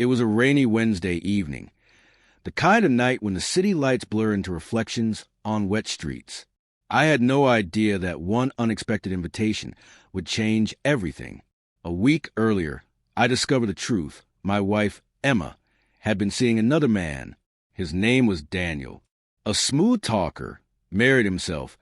It was a rainy Wednesday evening, the kind of night when the city lights blur into reflections on wet streets. I had no idea that one unexpected invitation would change everything. A week earlier, I discovered the truth. My wife, Emma, had been seeing another man. His name was Daniel. A smooth talker, married himself,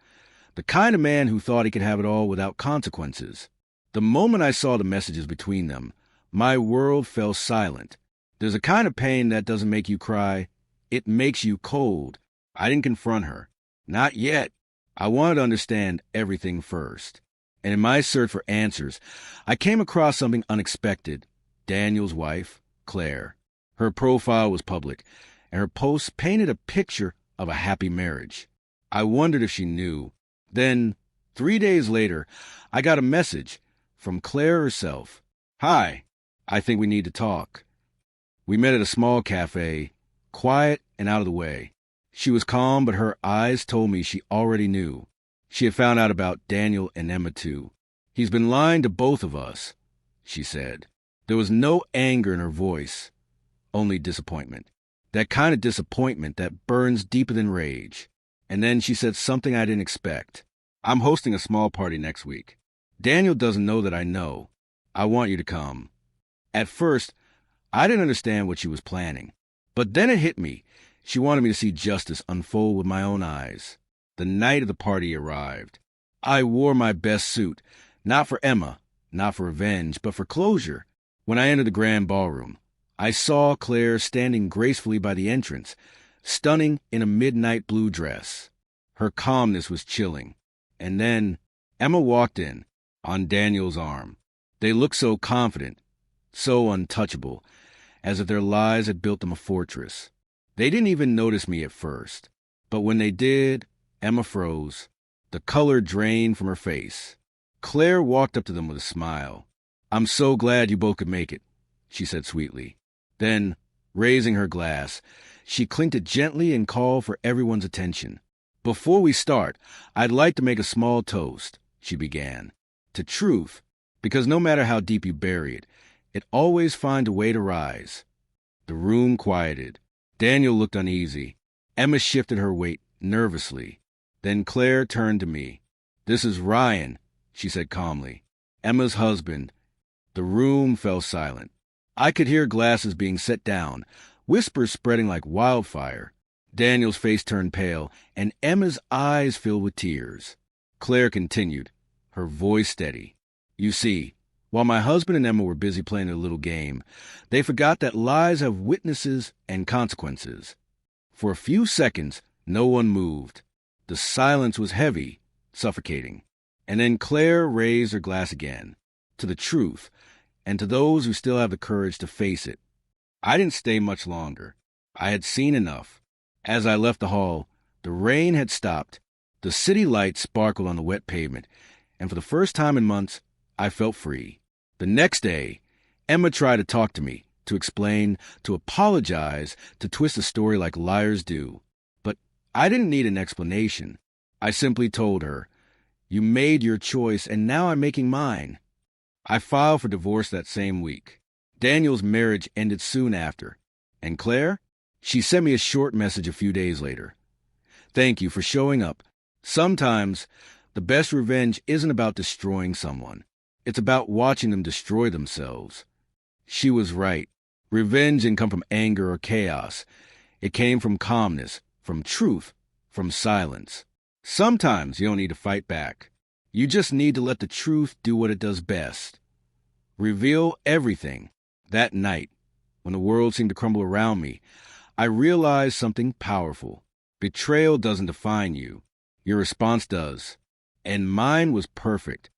the kind of man who thought he could have it all without consequences. The moment I saw the messages between them, my world fell silent. There's a kind of pain that doesn't make you cry. It makes you cold. I didn't confront her. Not yet. I wanted to understand everything first. And in my search for answers, I came across something unexpected. Daniel's wife, Claire. Her profile was public, and her posts painted a picture of a happy marriage. I wondered if she knew. Then, 3 days later, I got a message from Claire herself. "Hi, I think we need to talk." We met at a small cafe, quiet and out of the way. She was calm, but her eyes told me she already knew. She had found out about Daniel and Emma too. "He's been lying to both of us," she said. There was no anger in her voice, only disappointment. That kind of disappointment that burns deeper than rage. And then she said something I didn't expect. "I'm hosting a small party next week. Daniel doesn't know that I know. I want you to come." At first, I didn't understand what she was planning. But then it hit me. She wanted me to see justice unfold with my own eyes. The night of the party arrived. I wore my best suit, not for Emma, not for revenge, but for closure. When I entered the grand ballroom, I saw Claire standing gracefully by the entrance, stunning in a midnight blue dress. Her calmness was chilling. And then Emma walked in, on Daniel's arm. They looked so confident, so untouchable, as if their lives had built them a fortress. They didn't even notice me at first. But when they did, Emma froze. The color drained from her face. Claire walked up to them with a smile. "I'm so glad you both could make it," she said sweetly. Then, raising her glass, she clinked it gently and called for everyone's attention. "Before we start, I'd like to make a small toast," she began. "To truth, because no matter how deep you bury it, it always finds a way to rise." The room quieted. Daniel looked uneasy. Emma shifted her weight nervously. Then Claire turned to me. "This is Ryan," she said calmly. "Emma's husband." The room fell silent. I could hear glasses being set down, whispers spreading like wildfire. Daniel's face turned pale, and Emma's eyes filled with tears. Claire continued, her voice steady. "You see, while my husband and Emma were busy playing their little game, they forgot that lies have witnesses and consequences." For a few seconds, no one moved. The silence was heavy, suffocating. And then Claire raised her glass again, to the truth, and to those who still have the courage to face it. I didn't stay much longer. I had seen enough. As I left the hall, the rain had stopped. The city lights sparkled on the wet pavement, and for the first time in months, I felt free. The next day, Emma tried to talk to me, to explain, to apologize, to twist the story like liars do. But I didn't need an explanation. I simply told her, "You made your choice, and now I'm making mine." I filed for divorce that same week. Daniel's marriage ended soon after. And Claire? She sent me a short message a few days later. "Thank you for showing up. Sometimes the best revenge isn't about destroying someone. It's about watching them destroy themselves." She was right. Revenge didn't come from anger or chaos. It came from calmness, from truth, from silence. Sometimes you don't need to fight back. You just need to let the truth do what it does best. Reveal everything. That night, when the world seemed to crumble around me, I realized something powerful. Betrayal doesn't define you. Your response does. And mine was perfect.